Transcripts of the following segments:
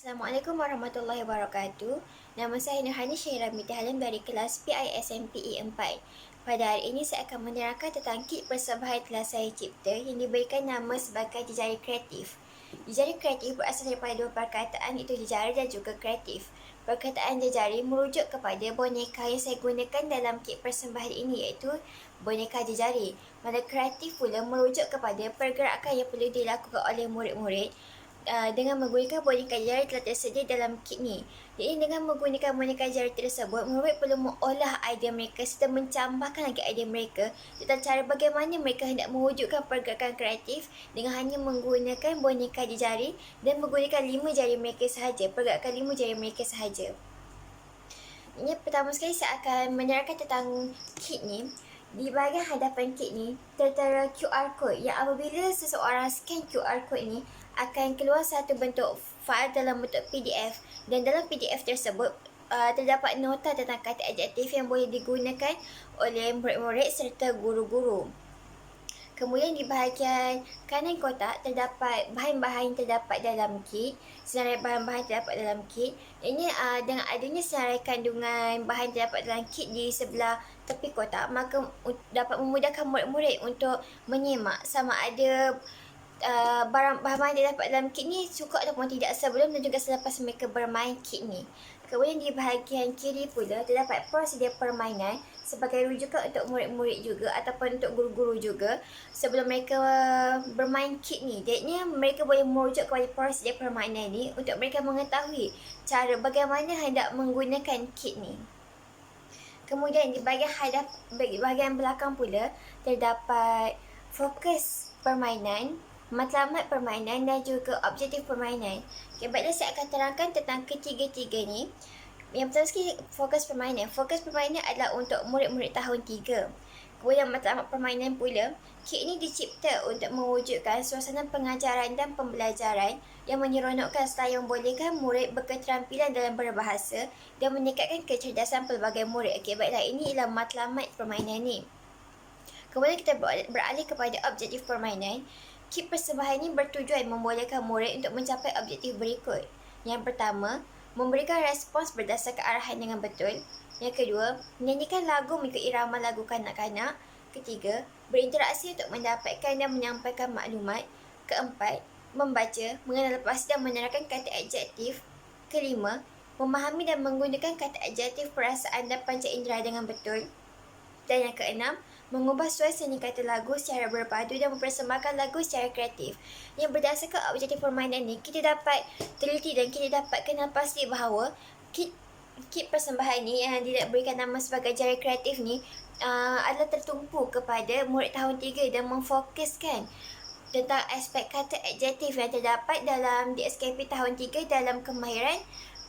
Assalamualaikum warahmatullahi wabarakatuh. Nama saya Nurhani Syahira Mitahalim dari kelas PISMPE 4. Pada hari ini saya akan menerangkan tentang kit persembahan telah saya cipta yang diberikan nama sebagai jejari kreatif. Jejari kreatif berasal daripada dua perkataan, iaitu jejari dan juga kreatif. Perkataan jejari merujuk kepada boneka yang saya gunakan dalam kit persembahan ini, iaitu boneka jejari. Mana kreatif pula merujuk kepada pergerakan yang perlu dilakukan oleh murid-murid dengan menggunakan boneka jari telah tersedia dalam kit ni. Jadi dengan menggunakan boneka jari tersebut, murid perlu mengolah idea mereka serta mencampakkan lagi idea mereka tentang cara bagaimana mereka hendak mewujudkan pergerakan kreatif dengan hanya menggunakan boneka jari dan menggunakan 5 jari mereka sahaja, pergerakan 5 jari mereka sahaja. Ini pertama sekali saya akan menerangkan tentang kit ni. Di bahagian hadapan kit ni tertera QR code yang apabila seseorang scan QR code ni akan keluar satu bentuk file dalam bentuk PDF, dan dalam PDF tersebut terdapat nota tentang kata adjektif yang boleh digunakan oleh murid-murid serta guru-guru. Kemudian di bahagian kanan kotak terdapat bahan-bahan yang terdapat dalam kit, senarai bahan-bahan terdapat dalam kit. Ini dengan adanya senarai kandungan bahan terdapat dalam kit di sebelah tepi kotak, maka dapat memudahkan murid-murid untuk menyemak sama ada bahan-bahan yang terdapat dalam kit ni cukup ataupun tidak sebelum dan juga selepas mereka bermain kit ni. Kemudian di bahagian kiri pula terdapat prosedur permainan sebagai rujukan untuk murid-murid juga ataupun untuk guru-guru juga sebelum mereka bermain kit ni. Jadinya mereka boleh merujuk kepada prosedur permainan ni untuk mereka mengetahui cara bagaimana hendak menggunakan kit ni. Kemudian di bahagian belakang pula terdapat fokus permainan, matlamat permainan dan juga objektif permainan. Okay, baiklah saya akan terangkan tentang ketiga-tiga ni. Yang pertama sekali fokus permainan. Fokus permainan adalah untuk murid-murid tahun 3. Kemudian matlamat permainan pula, kit ini dicipta untuk mewujudkan suasana pengajaran dan pembelajaran yang menyeronokkan serta yang membolehkan murid berketerampilan dalam berbahasa dan meningkatkan kecerdasan pelbagai murid. Okey, baiklah, ini ialah matlamat permainan ni. Kemudian kita beralih kepada objektif permainan. Kit persembahan ini bertujuan membolehkan murid untuk mencapai objektif berikut. Yang pertama, memberikan respons berdasarkan arahan dengan betul. Yang kedua, menyanyikan lagu mengikut irama lagu kanak-kanak. Ketiga, berinteraksi untuk mendapatkan dan menyampaikan maklumat. Keempat, membaca, mengenal pasti dan menerangkan kata adjektif. Kelima, memahami dan menggunakan kata adjektif, perasaan dan panca indera dengan betul. Dan yang keenam, mengubah suasana kata lagu secara berpadu dan mempersembahkan lagu secara kreatif. Yang berdasarkan objektif permainan ni, kita dapat teliti dan kita dapat kenal pasti bahawa kit persembahan ni yang diberikan nama sebagai jari kreatif ni adalah tertumpu kepada murid tahun 3 dan memfokuskan tentang aspek kata adjektif yang terdapat dalam DSKP tahun 3 dalam kemahiran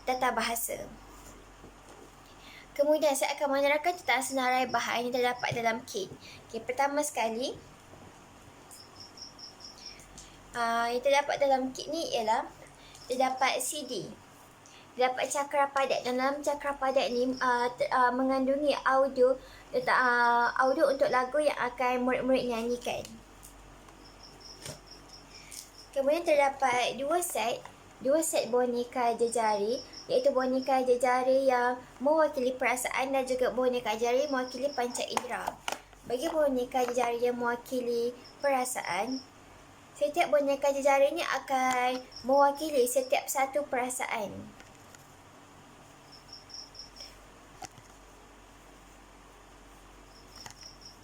tata bahasa. Kemudian saya akan menerangkan tentang senarai bahan yang terdapat dalam kit. Okay, pertama sekali, yang terdapat dalam kit ni ialah terdapat CD, terdapat cakra padat, dan dalam cakra padat ni mengandungi audio untuk lagu yang akan murid-murid nyanyikan. Kemudian terdapat dua set boneka jejari, iaitu boneka jejari yang mewakili perasaan dan juga boneka jejari mewakili panca indera. Bagi boneka jejari yang mewakili perasaan, setiap boneka jejari ini akan mewakili setiap satu perasaan.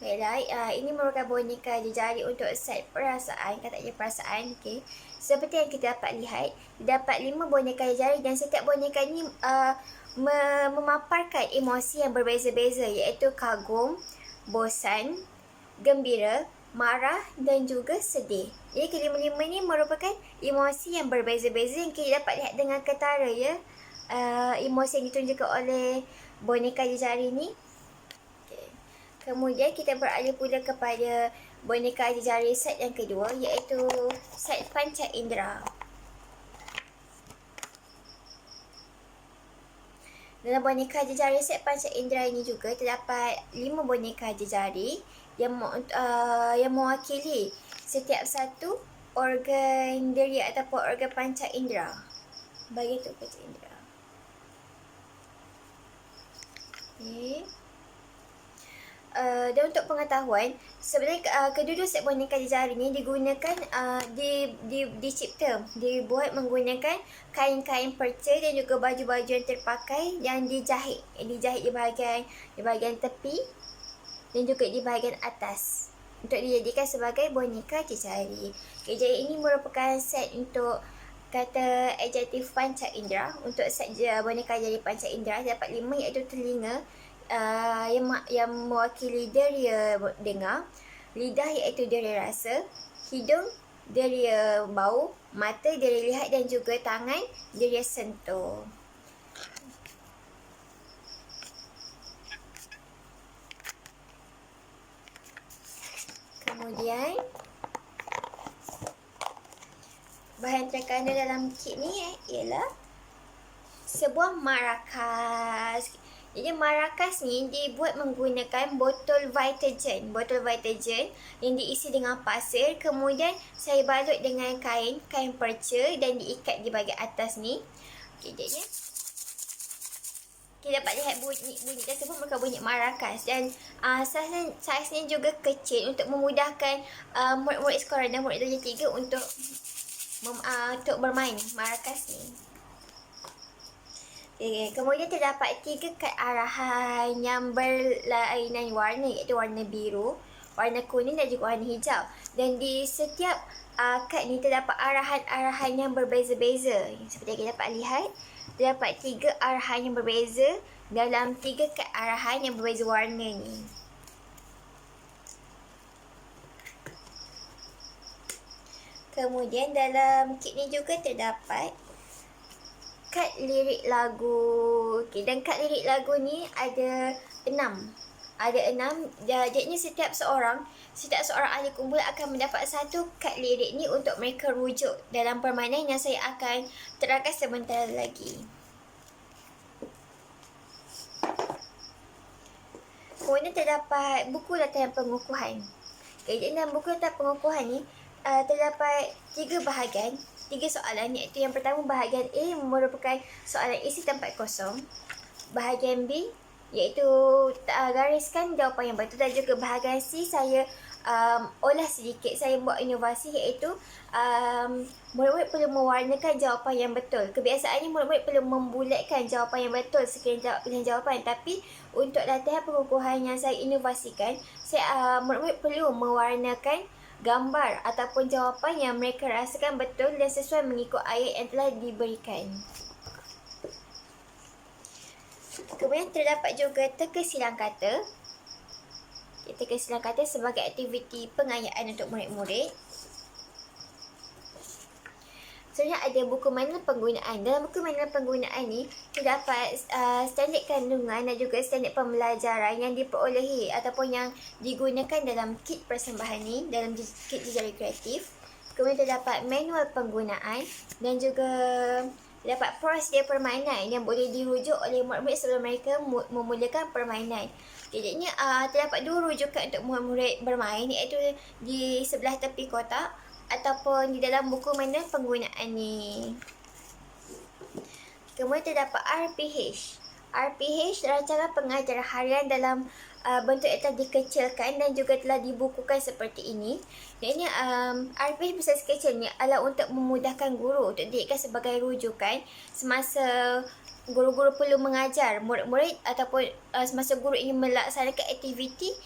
Baiklah, ini merupakan boneka jejari untuk set perasaan, katanya perasaan. Okay. Seperti yang kita dapat lihat, dapat 5 boneka jejari dan setiap boneka ini memaparkan emosi yang berbeza-beza, iaitu kagum, bosan, gembira, marah dan juga sedih. Jadi kelima-lima ini merupakan emosi yang berbeza-beza yang kita dapat lihat dengan ketara, ya. Emosi yang ditunjukkan oleh boneka jejari ini. Kemudian kita beralih pula kepada boneka jejari set yang kedua, iaitu set panca indera. Dalam boneka jejari set panca indera ini juga terdapat 5 boneka jejari yang mewakili setiap satu organ diri ataupun organ panca indera. Bahagian untuk panca indera. Okay. Dan untuk pengetahuan, sebenarnya kedua-dua set boneka jari ni digunakan dicipta, dibuat menggunakan kain-kain perca dan juga baju-baju yang terpakai yang dijahit di bahagian tepi dan juga di bahagian atas untuk dijadikan sebagai boneka jari. Okay, jadi ini merupakan set untuk kata adjektif panca indera. Untuk set boneka jari panca indera dapat 5, iaitu telinga yang mewakili deria dengar, lidah iaitu deria rasa, hidung deria bau, mata deria lihat dan juga tangan deria sentuh. Kemudian bahan terkandung dalam kit ni ialah sebuah marakas. Jadi marakas ni dibuat menggunakan botol Vitagen. Botol Vitagen yang diisi dengan pasir. Kemudian saya balut dengan kain perca dan diikat di bahagian atas ni. Okay, jadinya kita dapat lihat bunyi tersebut merupakan bunyi marakas. Dan saiznya juga kecil untuk memudahkan murid-murid sekolah dan murid darjah 3 untuk bermain marakas ni. Okay, kemudian terdapat 3 kad arahan yang berlainan warna, iaitu warna biru, warna kuning dan juga warna hijau. Dan di setiap kad ni terdapat arahan-arahan yang berbeza-beza. Seperti yang kita dapat lihat, terdapat 3 arahan yang berbeza dalam 3 kad arahan yang berbeza warna ni. Kemudian dalam kit ni juga terdapat kad lirik lagu. Okay, dan kad lirik lagu ni ada 6. Jadinya setiap seorang ahli kumpulan akan mendapat 1 kad lirik ni untuk mereka rujuk dalam permainan yang saya akan terangkan sebentar lagi. Kemudian terdapat buku latihan pengukuhan. Okay, jadi dalam buku latihan pengukuhan ni terdapat 3 bahagian, 3 soalan, iaitu yang pertama bahagian A merupakan soalan isi tempat kosong. Bahagian B iaitu gariskan jawapan yang betul, dan juga bahagian C saya olah sedikit, saya buat inovasi, iaitu murid-murid perlu mewarnakan jawapan yang betul. Kebiasaannya murid-murid perlu membulatkan jawapan yang betul sekiranya pilihan jawapan, tapi untuk latihan pengukuhan yang saya inovasikan, murid-murid perlu mewarnakan gambar ataupun jawapan yang mereka rasakan betul dan sesuai mengikut ayat yang telah diberikan. Kemudian terdapat juga teka silang kata. Teka silang kata sebagai aktiviti pengayaan untuk murid-murid. Sebenarnya ada buku manual penggunaan. Dalam buku manual penggunaan ni terdapat standard kandungan dan juga standard pembelajaran yang diperolehi ataupun yang digunakan dalam kit persembahan ni, dalam kit jejari kreatif. Kemudian terdapat manual penggunaan dan juga terdapat prosedur permainan yang boleh dirujuk oleh murid-murid sebelum mereka memulakan permainan. Jadinya terdapat 2 rujukan untuk murid-murid bermain, iaitu di sebelah tepi kotak ataupun di dalam buku manual penggunaan ni. Kemudian terdapat RPH. RPH rancangan pengajaran harian dalam bentuk yang telah dikecilkan dan juga telah dibukukan seperti ini. Jadi RPH besar sekecil ni adalah untuk memudahkan guru untuk dijadikan sebagai rujukan semasa guru-guru perlu mengajar murid-murid ataupun semasa guru ingin melaksanakan aktiviti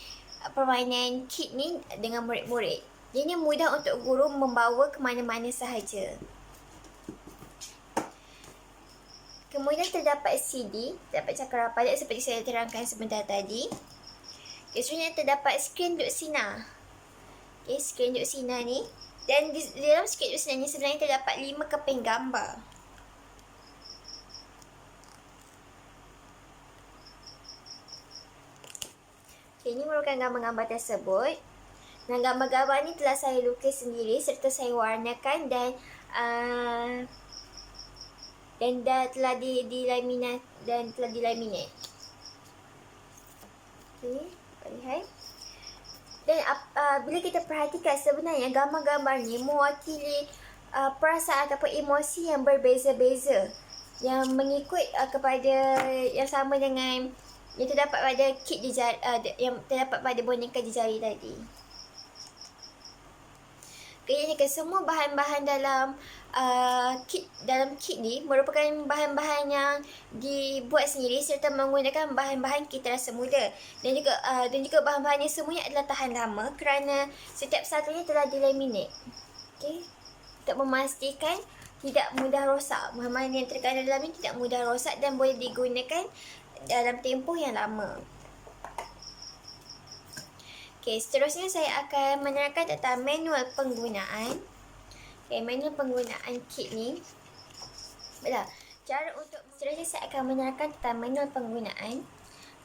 permainan kit ni dengan murid-murid. Ini mudah untuk guru membawa ke mana-mana sahaja. Kemudian terdapat CD, terdapat cakar padat seperti saya terangkan sebentar tadi. Sebenarnya terdapat skrin duk sinar. Okay, skrin duk sinar ni. Dan di dalam skrin duk sinar ni sebenarnya terdapat 5 keping gambar. Okay, ini merupakan gambar-gambar tersebut. Dan gambar-gambar ni telah saya lukis sendiri serta saya warnakan dan telah dilaminate. Okey, lihat. Dan bila kita perhatikan, sebenarnya gambar-gambar ni mewakili perasaan ataupun emosi yang berbeza-beza yang mengikut kepada yang sama dengan yang terdapat pada kit di jari, yang terdapat pada boneka di jari tadi. Jadi semua bahan-bahan dalam kit ni merupakan bahan-bahan yang dibuat sendiri serta menggunakan bahan-bahan kita rasa muda, dan juga bahan-bahannya semuanya adalah tahan lama kerana setiap satunya telah dilaminate. Okey, untuk memastikan tidak mudah rosak. Bahan-bahan yang terkandung dalam ini tidak mudah rosak dan boleh digunakan dalam tempoh yang lama. Okey, seterusnya saya akan menerangkan tentang manual penggunaan. Okey, manual penggunaan kit ni. Baiklah, cara untuk seterusnya saya akan menerangkan tentang manual penggunaan.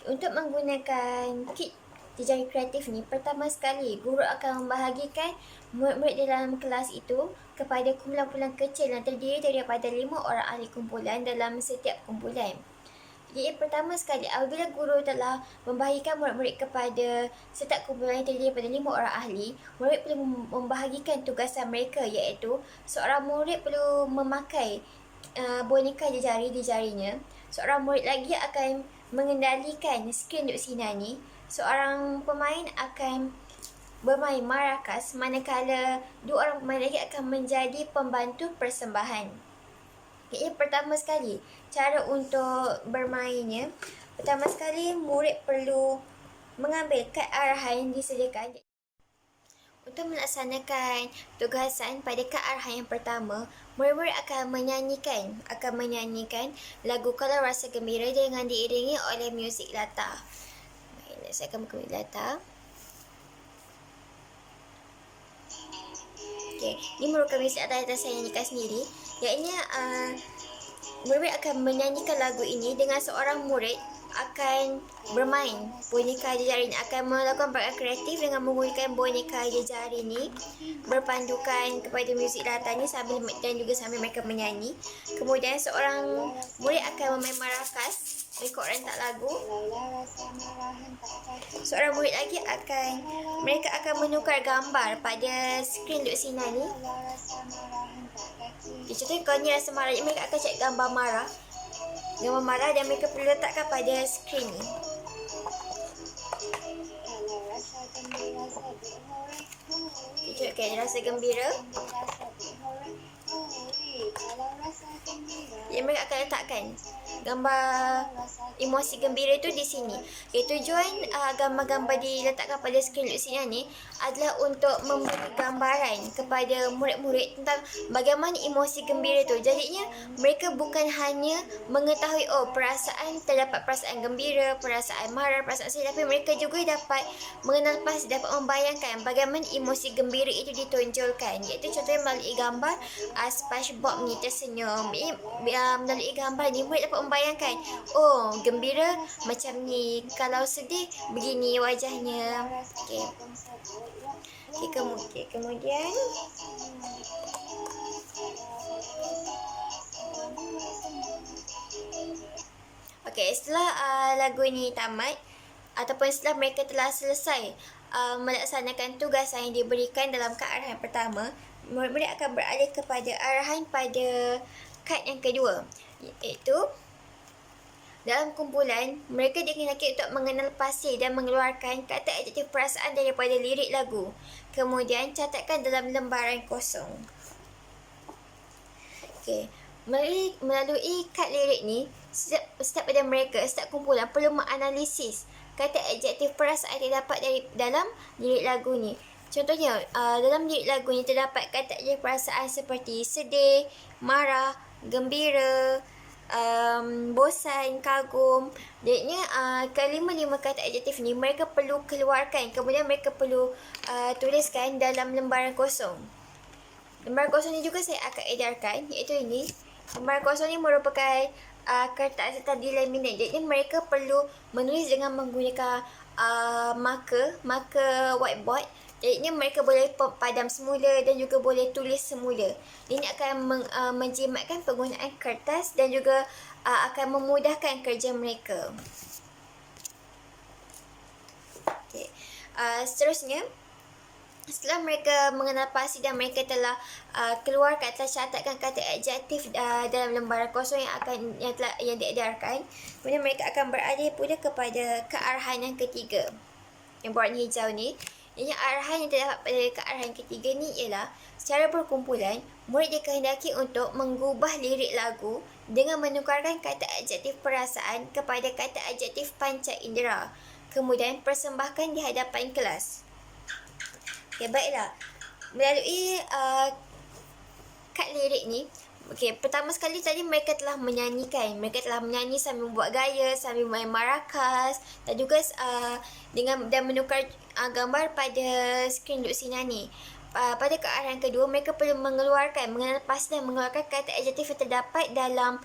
Untuk menggunakan kit jejari kreatif ni, pertama sekali guru akan membahagikan murid-murid dalam kelas itu kepada kumpulan-kumpulan kecil yang terdiri daripada 5 orang ahli kumpulan dalam setiap kumpulan. Jadi pertama sekali, apabila guru telah membahagikan murid-murid kepada setiap kumpulan yang terdiri daripada 5 orang ahli, murid perlu membahagikan tugasan mereka, iaitu seorang murid perlu memakai boneka jejari di jarinya. Seorang murid lagi akan mengendalikan skrin duk sinar ni. Seorang pemain akan bermain marakas, manakala 2 orang pemain lagi akan menjadi pembantu persembahan. Jadi pertama sekali, cara untuk bermainnya, pertama sekali murid perlu mengambil kad arahan yang disediakan. Untuk melaksanakan tugasan pada kad arahan yang pertama, murid-murid akan menyanyikan lagu Kalau Rasa Gembira dengan diiringi oleh muzik latar. Baik, saya akan buka muzik latar. Okey, ini merupakan muzik latar yang saya nyanyikan sendiri. Iaitu murid akan menyanyikan lagu ini dengan seorang murid akan bermain boneka jejari ini, akan melakukan pergerakan kreatif dengan menggunakan boneka jejari ini berpandukan kepada muzik latar ni dan juga sambil mereka menyanyi. Kemudian seorang murid akan memain marakas, rekod rentak lagu. Seorang murid lagi mereka akan menukar gambar pada skrin duk sinar ni. Contohnya kalau ni rasa marah, mereka akan cek gambar marah dan mereka perlu letakkan pada skrin ni. Tunjukkan rasa gembira. Jadi mereka akan letakkan gambar emosi gembira itu di sini. Tujuan gambar-gambar diletakkan pada skrin di sini ni adalah untuk memberi gambaran kepada murid-murid tentang bagaimana emosi gembira itu. Jadinya mereka bukan hanya mengetahui terdapat perasaan gembira, perasaan marah, perasaan sedih, tapi mereka juga dapat mengenal pasti, dapat membayangkan bagaimana emosi gembira itu ditonjolkan. Iaitu contohnya melalui gambar SpongeBob ni tersenyum. Melalui gambar ni murid dapat membayangkan, oh gembira macam ni, kalau sedih begini wajahnya. Kemudian setelah lagu ini tamat ataupun setelah mereka telah selesai melaksanakan tugasan yang diberikan dalam kad arahan pertama, murid-murid akan beralih kepada arahan pada kad yang kedua, iaitu dalam kumpulan, mereka dikehendaki untuk mengenal pasti dan mengeluarkan kata adjektif perasaan daripada lirik lagu. Kemudian, catatkan dalam lembaran kosong. Melalui kad lirik ni, setiap kumpulan perlu menganalisis kata adjektif perasaan yang terdapat dalam lirik lagu ni. Contohnya, dalam lirik lagu ni terdapat kata adjektif perasaan seperti sedih, marah, gembira, bosan, kagum. Jadinya kelima-lima kata adjektif ni mereka perlu keluarkan, kemudian mereka perlu tuliskan dalam lembaran kosong. Lembaran kosong ni juga saya akan edarkan, iaitu ini. Lembaran kosong ni merupakan kertas serta dilaminate. Jadi mereka perlu menulis dengan menggunakan marker whiteboard. Jadi mereka boleh padam semula dan juga boleh tulis semula. Ini akan menjimatkan penggunaan kertas dan juga akan memudahkan kerja mereka. Seterusnya, Setelah mereka mengenal pasti dan mereka telah keluarkan atau catatkan kata adjektif dalam lembaran kosong yang diedarkan, kemudian mereka akan beralih pula kepada kearahan yang ketiga. Yang berwarna hijau ni, yang arahan yang terdapat pada kearahan ketiga ni ialah secara berkumpulan, murid dikehendaki untuk mengubah lirik lagu dengan menukarkan kata adjektif perasaan kepada kata adjektif panca indera, kemudian persembahkan di hadapan kelas. Okay, baiklah. Melalui kad lirik ni, pertama sekali tadi mereka telah menyanyikan. Mereka telah menyanyi sambil membuat gaya, sambil main marakas dan juga dan menukar gambar pada skrin Luxina ni. Pada kearahan kedua, mereka perlu mengenal pasti dan mengeluarkan kata adjektif yang terdapat dalam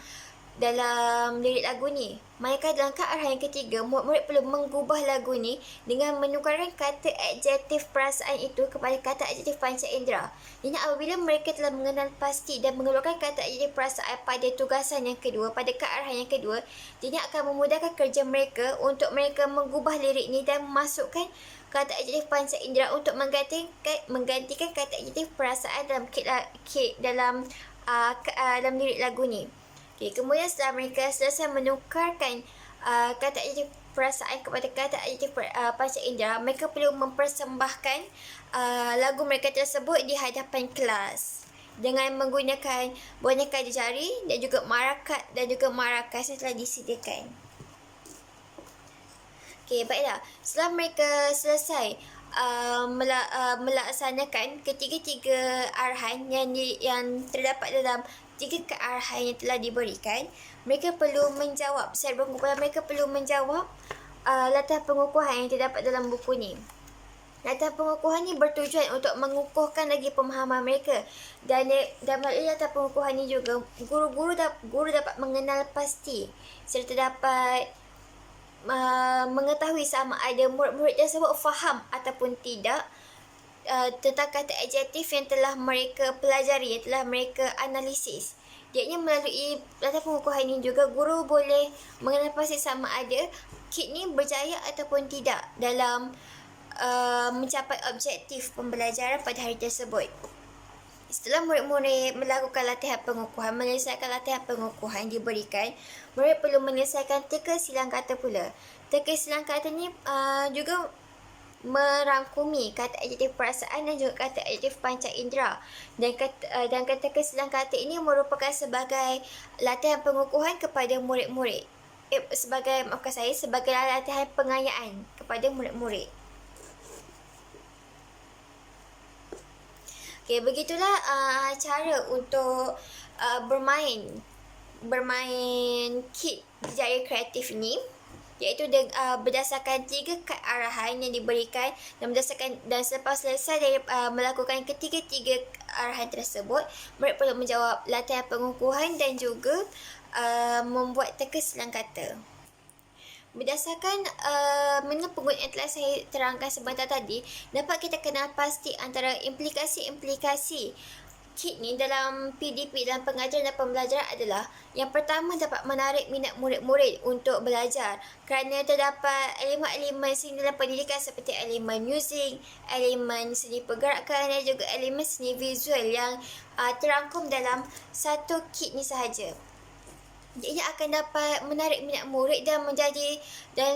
lirik lagu ni. Manakala dalam kearahan yang ketiga, murid perlu mengubah lagu ni dengan menukarkan kata adjektif perasaan itu kepada kata adjektif panca indera. Jadi apabila mereka telah mengenal pasti dan mengeluarkan kata adjektif perasaan pada tugasan yang kedua, pada kearahan yang kedua, jadi akan memudahkan kerja mereka untuk mereka mengubah lirik ni dan memasukkan kata adjektif panca indera untuk menggantikan kata adjektif perasaan dalam lirik lagu ni. Okay, kemudian setelah mereka selesai menukarkan kata adjektif perasaan kepada kata adjektif panca indera, mereka perlu mempersembahkan lagu mereka tersebut di hadapan kelas dengan menggunakan boneka jari dan juga marakas yang telah disediakan. Okay, baiklah. Setelah mereka selesai melaksanakan ketiga-tiga arahan yang terdapat dalam tiga kearahan yang telah diberikan, mereka perlu menjawab secara berkumpulan. Mereka perlu menjawab latihan pengukuhan yang terdapat dalam buku ni. Latihan pengukuhan ni bertujuan untuk mengukuhkan lagi pemahaman mereka, dan melalui latihan pengukuhan ni juga guru dapat mengenal pasti serta dapat mengetahui sama ada murid-murid tersebut faham ataupun tidak tentang kata adjektif yang telah mereka pelajari, yang telah mereka analisis. Jadi melalui latihan pengukuhan ini juga guru boleh mengenal pasti sama ada kit ni berjaya ataupun tidak dalam mencapai objektif pembelajaran pada hari tersebut. Setelah murid-murid melakukan latihan pengukuhan, menyelesaikan latihan pengukuhan diberikan, murid perlu menyelesaikan teka silang kata pula. Teka silang kata ni juga merangkumi kata adjektif perasaan dan juga kata adjektif panca indera, dan kata kesilang kata ini merupakan sebagai latihan pengukuhan kepada murid-murid, sebagai latihan pengayaan kepada murid-murid. Okay, begitulah cara untuk bermain kit jari kreatif ni, iaitu berdasarkan tiga kad arahan yang diberikan dan selepas selesai dari melakukan ketiga-tiga arahan tersebut, murid perlu menjawab latihan pengukuhan dan juga membuat teka silang kata. Berdasarkan menu penggunaan yang telah saya terangkan sebentar tadi, dapat kita kenal pasti antara implikasi-implikasi kit ni dalam PDP, dalam pengajaran dan pembelajaran adalah: yang pertama, dapat menarik minat murid-murid untuk belajar kerana terdapat elemen-elemen seni dalam pendidikan seperti elemen muzik, elemen seni pergerakan dan juga elemen seni visual yang terangkum dalam satu kit ni sahaja. Ia akan dapat menarik minat murid dan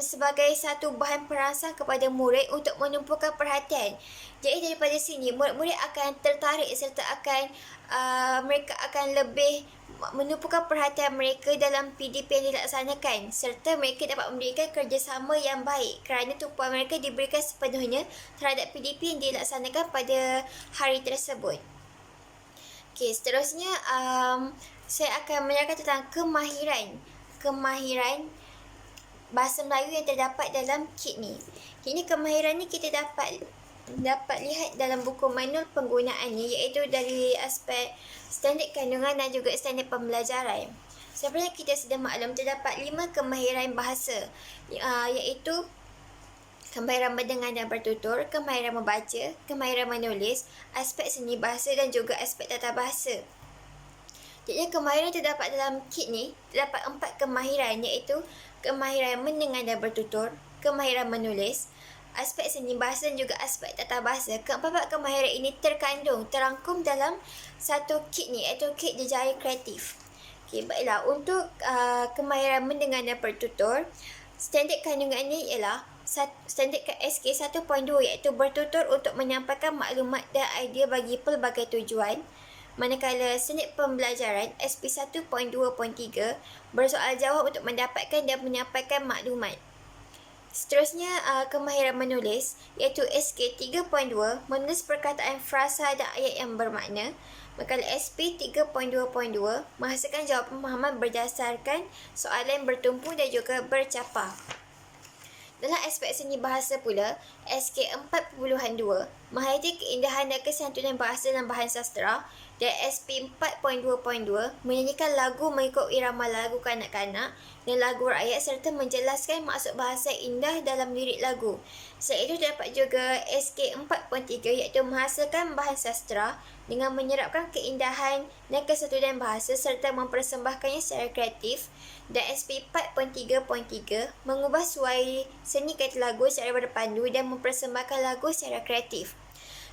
sebagai satu bahan perangsang kepada murid untuk menumpukan perhatian. Jadi daripada sini murid-murid akan tertarik serta mereka akan lebih menumpukan perhatian mereka dalam PDP yang dilaksanakan, serta mereka dapat memberikan kerjasama yang baik kerana tumpuan mereka diberikan sepenuhnya terhadap PDP yang dilaksanakan pada hari tersebut. Okey, seterusnya saya akan menerangkan tentang kemahiran bahasa Melayu yang terdapat dalam kit ni. Kini kemahiran ni kita dapat lihat dalam buku manual penggunaannya, iaitu dari aspek standard kandungan dan juga standard pembelajaran. Seperti yang kita sudah maklum, terdapat 5 kemahiran bahasa, iaitu kemahiran mendengar dan bertutur, kemahiran membaca, kemahiran menulis, aspek seni bahasa dan juga aspek tata bahasa. Jadi kemahiran terdapat dalam kit ni terdapat 4 kemahiran, iaitu kemahiran mendengar dan bertutur, kemahiran menulis, aspek seni bahasa dan juga aspek tata bahasa. Keempat kemahiran ini terangkum dalam satu kit ni, iaitu kit jejari kreatif. Okey, baiklah, untuk kemahiran mendengar dan bertutur, standard kandungan ini ialah standard SK 1.2, iaitu bertutur untuk menyampaikan maklumat dan idea bagi pelbagai tujuan. Manakala standard pembelajaran SP 1.2.3 bersoal jawab untuk mendapatkan dan menyampaikan maklumat. Seterusnya, kemahiran menulis, iaitu SK 3.2, menulis perkataan, frasa dan ayat yang bermakna. Manakala SP 3.2.2 menghasilkan jawapan pemahaman berdasarkan soalan bertumpu dan juga bercapah. Dalam aspek seni bahasa pula, SK 4.2 menghayati keindahan dan kesantunan bahasa dan bahan sastera, dan SP 4.2.2 menyanyikan lagu mengikut irama lagu kanak-kanak dan lagu rakyat serta menjelaskan maksud bahasa indah dalam lirik lagu. Selain itu, terdapat juga SK 4.3, iaitu menghasilkan bahan sastera dengan menyerapkan keindahan dan kesantunan bahasa serta mempersembahkannya secara kreatif, dan SP 4.3.3 mengubah suai seni kata lagu secara berpandu dan mempersembahkan lagu secara kreatif.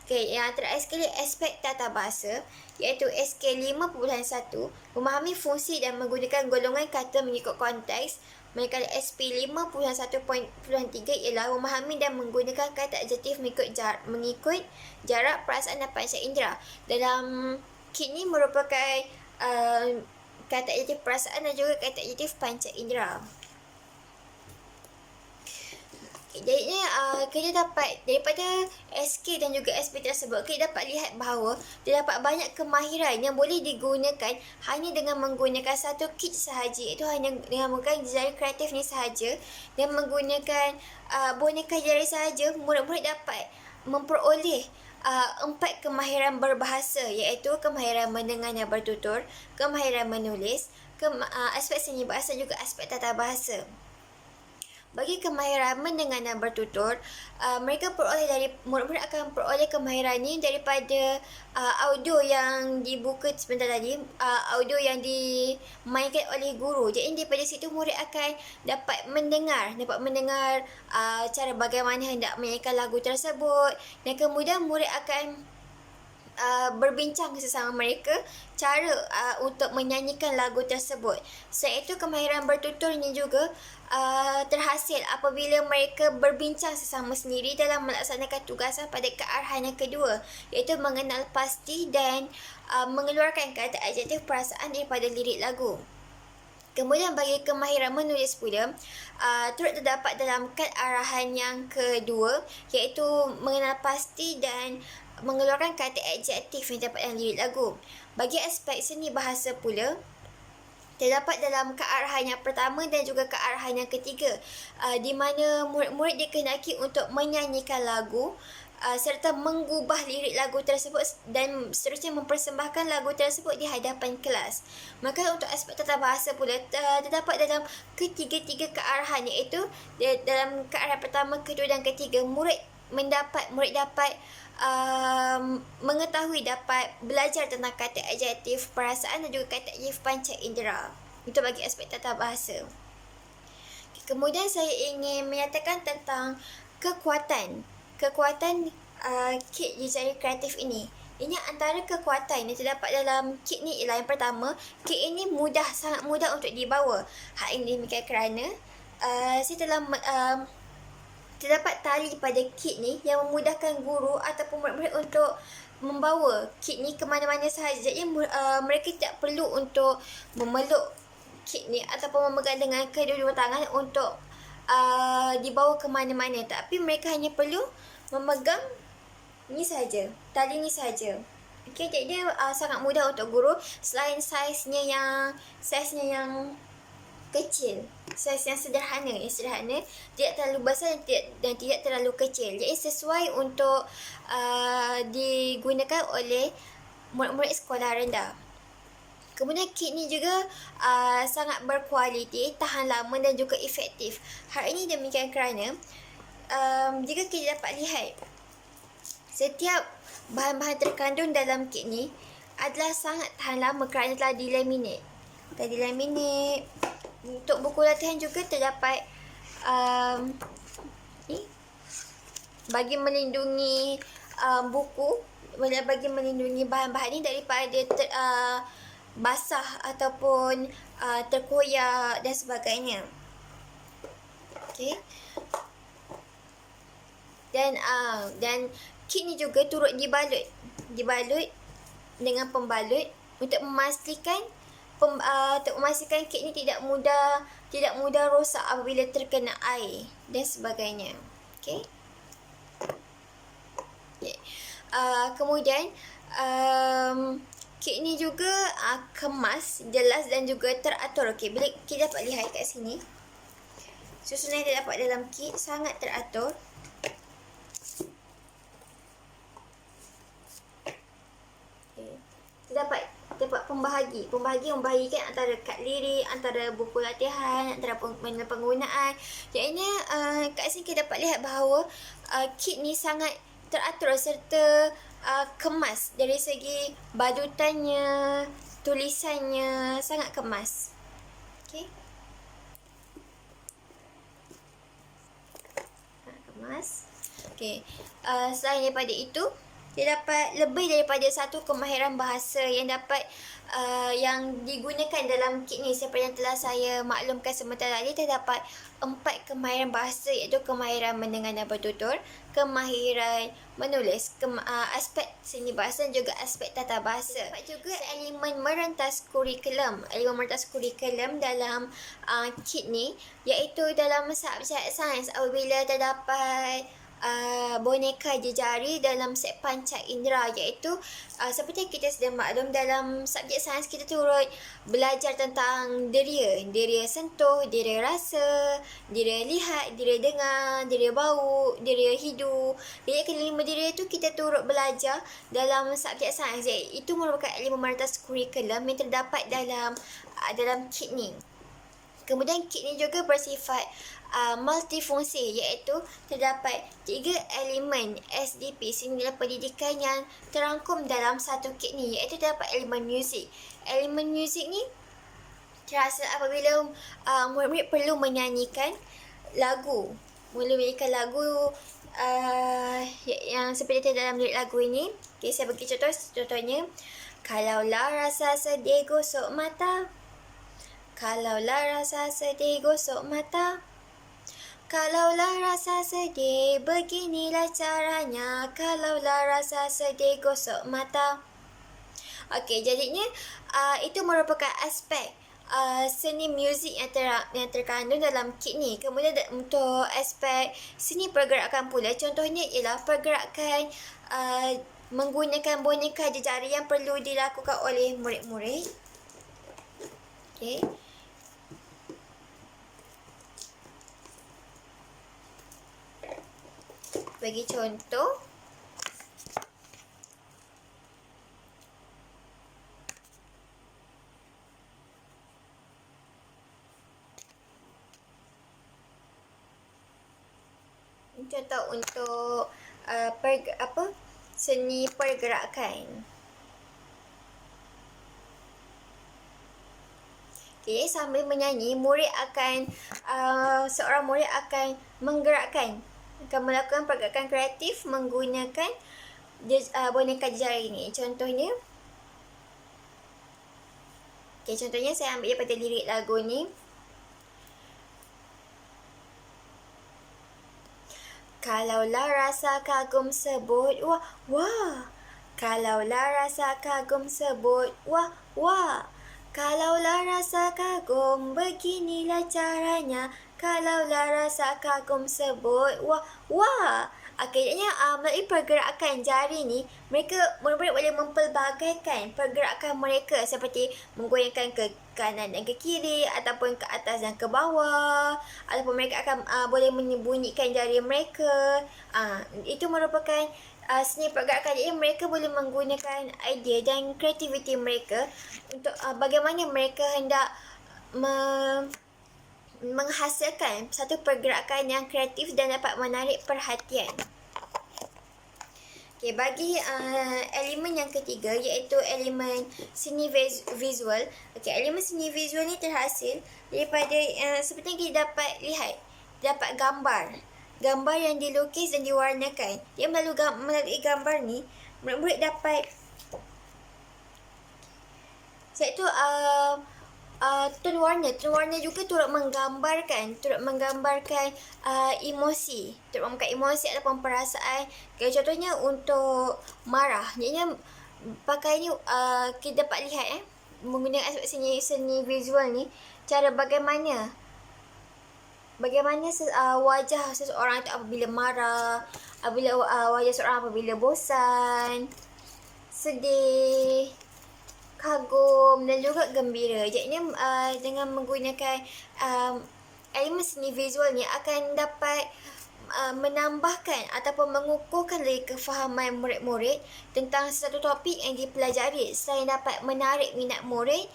Okey, yang terakhir sekali aspek tata bahasa, iaitu SK 5.1 memahami fungsi dan menggunakan golongan kata mengikut konteks. Manakala SP 5.1.3 ialah memahami dan menggunakan kata adjektif mengikut jarak, perasaan dan panca indera. Dalam kit ni merupakan kata adjektif perasaan dan juga kata adjektif panca indera. Jadinya kita dapat daripada SK dan juga SP tersebut, kita dapat lihat bahawa terdapat banyak kemahiran yang boleh digunakan hanya dengan menggunakan satu kit sahaja, iaitu hanya dengan menggunakan jari kreatif ni sahaja, dan menggunakan boneka jari sahaja. Murid-murid dapat memperoleh 4 kemahiran berbahasa, iaitu kemahiran mendengar dan bertutur, kemahiran menulis, aspek seni bahasa juga aspek tata bahasa. Bagi kemahiran mendengar dan bertutur, murid-murid akan peroleh kemahiran ini daripada audio yang dibuka sebentar tadi, audio yang dimainkan oleh guru. Jadi daripada situ murid akan dapat mendengar cara bagaimana hendak menyanyikan lagu tersebut, dan kemudian murid akan berbincang sesama mereka cara untuk menyanyikan lagu tersebut. Selain itu, kemahiran bertutur ini juga terhasil apabila mereka berbincang sesama sendiri dalam melaksanakan tugasan pada kearahan yang kedua, iaitu mengenal pasti dan mengeluarkan kata adjektif perasaan daripada lirik lagu. Kemudian bagi kemahiran menulis pula, turut terdapat dalam kad arahan yang kedua, iaitu mengenal pasti dan mengeluarkan kata adjektif yang terdapat dalam lirik lagu. Bagi aspek seni bahasa pula, terdapat dalam kearahan yang pertama dan juga kearahan yang ketiga, di mana murid-murid dikehendaki untuk menyanyikan lagu serta mengubah lirik lagu tersebut dan seterusnya mempersembahkan lagu tersebut di hadapan kelas. Maka untuk aspek tata bahasa pula terdapat dalam ketiga-tiga kearahan, iaitu dalam kearahan pertama, kedua dan ketiga, murid dapat mengetahui, dapat belajar tentang kata adjektif perasaan dan juga kata adjektif panca indera. Itu bagi aspek tata bahasa. Kemudian saya ingin menyatakan tentang kekuatan kit jejari kreatif ini. Ini antara kekuatan yang terdapat dalam kit ni ialah, yang pertama, kit ini sangat mudah untuk dibawa. Hal ini demikian kerana saya telah terdapat tali pada kit ni yang memudahkan guru ataupun murid-murid untuk membawa kit ni ke mana-mana sahaja. Jadi mereka tidak perlu untuk memeluk kit ni ataupun memegang dengan kedua-dua tangan untuk dibawa ke mana-mana, tapi mereka hanya perlu memegang ni saja, tali ni saja. Okey, jadi dia sangat mudah untuk guru. Selain saiznya yang kecil, saiz yang sederhana, tidak terlalu besar dan tidak terlalu kecil. Jadi sesuai untuk digunakan oleh murid-murid sekolah rendah. Kemudian kit ni juga sangat berkualiti, tahan lama dan juga efektif. Hal ini demikian kerana jika kita dapat lihat, setiap bahan-bahan terkandung dalam kit ni adalah sangat tahan lama kerana telah dilaminate. Untuk buku latihan juga terdapat ni bagi melindungi buku, bagi melindungi bahan-bahan ni daripada basah ataupun terkoyak dan sebagainya. Okey. Dan kit ni juga turut dibalut dengan pembalut untuk memastikan kit ni tidak mudah rosak apabila terkena air dan sebagainya. Okey. Kemudian kit ni juga kemas, jelas dan juga teratur. Okey, bila kita dapat lihat kat sini, susunan yang terdapat dalam kit sangat teratur. Dapat membahagikan antara kad lirik, antara buku latihan, antara penggunaan. Jadi kat sini kita dapat lihat bahawa kit ni sangat teratur serta kemas dari segi badutannya, tulisannya sangat kemas. Okey. Sangat kemas. Okey. Selain daripada itu, terdapat lebih daripada satu kemahiran bahasa yang yang digunakan dalam kit ni. Seperti yang telah saya maklumkan sebentar tadi, terdapat 4 kemahiran bahasa, iaitu kemahiran mendengar dan bertutur, kemahiran menulis, aspek seni bahasa dan juga aspek tata bahasa. Terdapat juga elemen merentas kurikulum. Elemen merentas kurikulum dalam kit ni, iaitu dalam subjek sains apabila terdapat boneka jejari dalam set panca indera, iaitu seperti yang kita sudah maklum, dalam subjek sains kita turut belajar tentang deria sentuh, deria rasa, deria lihat, deria dengar, deria bau, deria hidu. Jadi kelima deria itu kita turut belajar dalam subjek sains. Itu merupakan elemen merentas kurikulum yang terdapat dalam kit ni. Kemudian kit ni juga bersifat multifungsi, iaitu terdapat 3 elemen SDP, seni pendidikan, yang terangkum dalam satu kit ni, iaitu terdapat elemen muzik. Elemen muzik ni terasa apabila murid-murid perlu menyanyikan lagu. Yang seperti dalam lirik lagu ini. Okay, saya bagi contohnya. Kalaulah rasa sedih gosok mata, kalaulah rasa sedih gosok mata, kalaulah rasa sedih beginilah caranya, kalaulah rasa sedih gosok mata. Okey, jadinya itu merupakan aspek seni muzik yang terkandung dalam kit ni. Kemudian untuk aspek seni pergerakan pula, contohnya ialah pergerakan menggunakan boneka jejari yang perlu dilakukan oleh murid-murid. Okey. Bagi contoh, untuk seni pergerakan. Okay, sambil menyanyi, seorang murid akan melakukan pergerakan kreatif menggunakan boneka jejari ini. Contohnya saya ambil daripada lirik lagu ni. Kalaulah rasa kagum sebut wah wah, kalaulah rasa kagum sebut wah wah, kalaulah rasa kagum beginilah caranya, kalaulah rasa kagum sebut wah wah. Akhirnya melalui pergerakan jari ni, murid-murid boleh mempelbagaikan pergerakan mereka, seperti menggoyangkan ke kanan dan ke kiri, ataupun ke atas dan ke bawah, ataupun mereka akan boleh menyembunyikan jari mereka. Itu merupakan seni pergerakan. Jadi mereka boleh menggunakan idea dan kreativiti mereka untuk bagaimana mereka hendak menghasilkan satu pergerakan yang kreatif dan dapat menarik perhatian. Okay, bagi elemen yang ketiga, iaitu elemen seni visual. Okay, elemen seni visual ni terhasil daripada seperti yang kita dapat lihat, dapat gambar gambar yang dilukis dan diwarnakan. Dia melalui gambar ni, murid-murid dapat iaitu tone warna juga turut menggambarkan emosi, ataupun perasaan. Contohnya untuk marah, jadinya pakai ni kita dapat lihat menggunakan aspek seni visual ni, cara bagaimana wajah seseorang itu apabila marah, wajah seseorang apabila bosan, sedih, kagum dan juga gembira. Jadinya dengan menggunakan elemen seni visual ni akan dapat menambahkan ataupun mengukuhkan lagi kefahaman murid-murid tentang sesuatu topik yang dipelajari, selain dapat menarik minat murid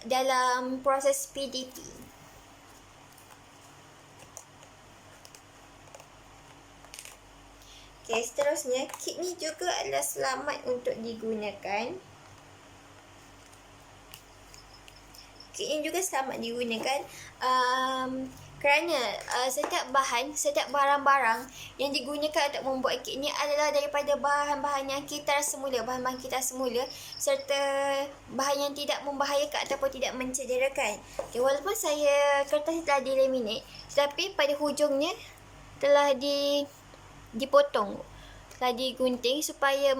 dalam proses PDP. Okay, seterusnya, kit ni juga adalah selamat untuk digunakan. Kit ini juga selamat digunakan kerana setiap barang-barang yang digunakan untuk membuat kit ini adalah daripada bahan-bahan kita semula, serta bahan yang tidak membahayakan ataupun tidak mencederakan. Okay, walaupun kertas telah dilaminate, tetapi pada hujungnya telah dipotong, telah digunting supaya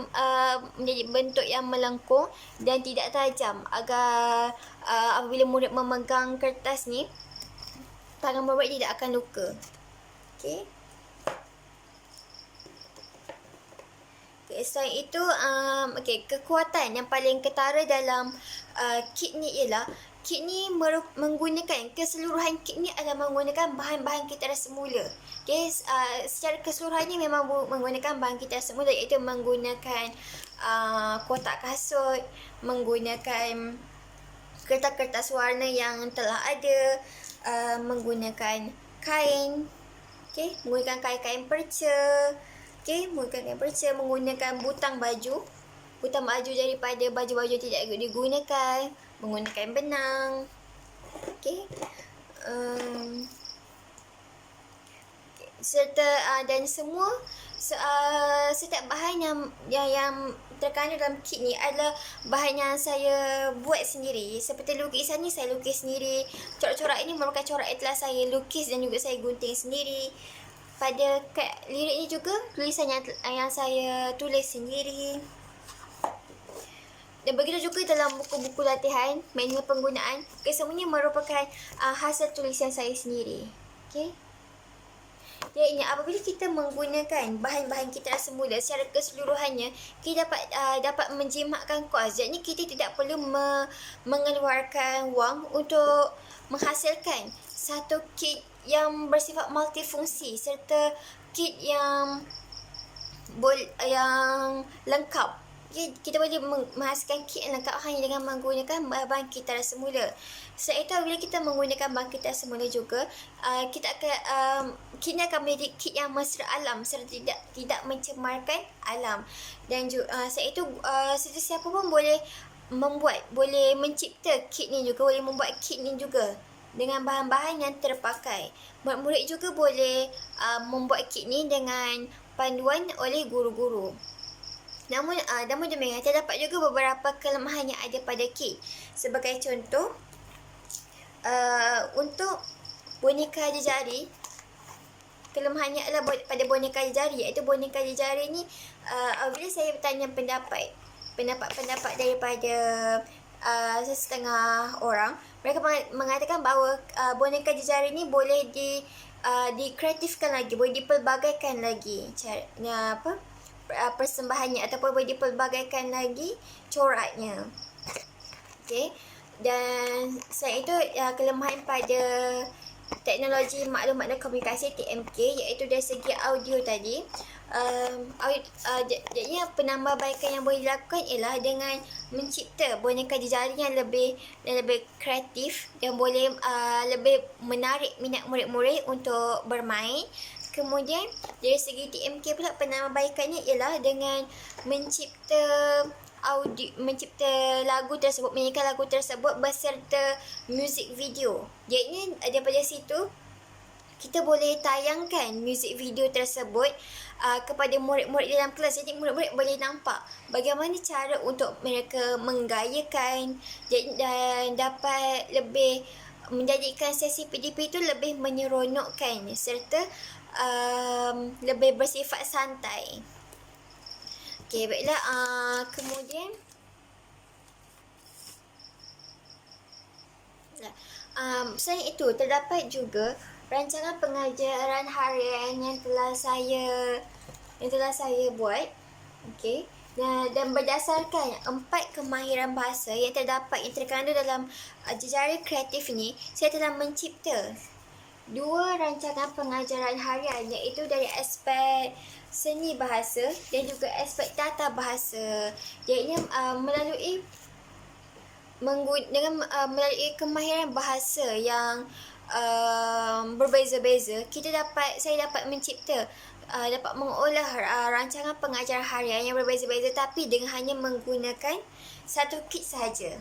menjadi bentuk yang melengkung dan tidak tajam, agar apabila murid memegang kertas ni, tangan murid tidak akan luka. Okey. Selain itu, kekuatan yang paling ketara dalam kit ni ialah kit ni menggunakan keseluruhan kit ni adalah menggunakan bahan-bahan kita semula. Okay, secara keseluruhannya memang menggunakan bahan kita semula, iaitu menggunakan kotak kasut, menggunakan kertas-kertas warna yang telah ada, menggunakan kain, menggunakan kain-kain perca, menggunakan butang baju daripada baju-baju tidak digunakan, menggunakan benang, serta dan semua setiap bahan yang terkandung dalam kit ni adalah bahan yang saya buat sendiri. Seperti lukisan ni saya lukis sendiri, corak-corak ini merupakan corak yang telah saya lukis dan juga saya gunting sendiri. Pada lirik ni juga tulisan yang saya tulis sendiri. Dan begitu juga dalam buku-buku latihan, manual penggunaan, semuanya merupakan hasil tulisan saya sendiri. Jadi apabila kita menggunakan bahan-bahan kita semula secara keseluruhannya, kita dapat menjimatkan kos. Jadi kita tidak perlu mengeluarkan wang untuk menghasilkan satu kit yang bersifat multifungsi, serta kit yang lengkap. Kita boleh menghasilkan kit yang lengkap hanya dengan menggunakan bahan kita semula. Selain itu, bila kita menggunakan bahan kita semula juga, kit ni akan menjadi kit yang mesra alam serta tidak mencemarkan alam. Dan selain itu, sesiapa pun boleh mencipta kit ni juga, boleh membuat kit ni juga dengan bahan-bahan yang terpakai. Murid-murid juga boleh membuat kit ni dengan panduan oleh guru-guru. Namun demikian, terdapat juga beberapa kelemahan yang ada pada kit. Sebagai contoh, untuk boneka jari, kelemahannya adalah pada boneka jari, iaitu boneka jari ni, apabila saya bertanya pendapat daripada sesetengah orang, mereka mengatakan bahawa boneka jari ni boleh dikreatifkan lagi, boleh dipelbagaikan lagi persembahannya, ataupun boleh dipelbagaikan lagi coraknya. Dan selain itu, kelemahan pada teknologi maklumat dan komunikasi TMK, iaitu dari segi audio tadi. Jadi penambahbaikan yang boleh dilakukan ialah dengan mencipta boneka jari yang lebih kreatif, yang boleh lebih menarik minat murid-murid untuk bermain. Kemudian dari segi TMK pula, penambahbaikannya ialah dengan mencipta lagu tersebut, menyanyikan lagu tersebut beserta muzik video. Jadi daripada situ kita boleh tayangkan muzik video tersebut kepada murid-murid dalam kelas. Jadi murid-murid boleh nampak bagaimana cara untuk mereka menggayakan dan dapat lebih menjadikan sesi PDP itu lebih menyeronokkan serta lebih bersifat santai. Okey, baiklah. Kemudian selain itu, terdapat juga rancangan pengajaran harian yang telah saya buat. Okey. Dan berdasarkan 4 kemahiran bahasa yang terkandung dalam jejaring kreatif ni, saya telah mencipta 2 rancangan pengajaran harian, iaitu dari aspek seni bahasa dan juga aspek tata bahasa. Iaitu melalui kemahiran bahasa yang berbeza-beza, saya dapat mencipta dapat mengolah rancangan pengajaran harian yang berbeza-beza, tapi dengan hanya menggunakan satu kit sahaja.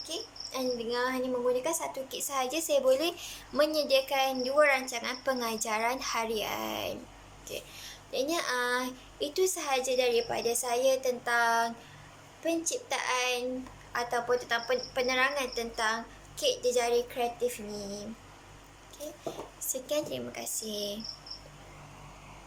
Okey, dan dengan hanya menggunakan satu kit sahaja, saya boleh menyediakan 2 rancangan pengajaran harian. Okey, jadinya itu sahaja daripada saya tentang penciptaan ataupun tentang penerangan tentang kit jejaring kreatif ni. Okey, sekian, terima kasih.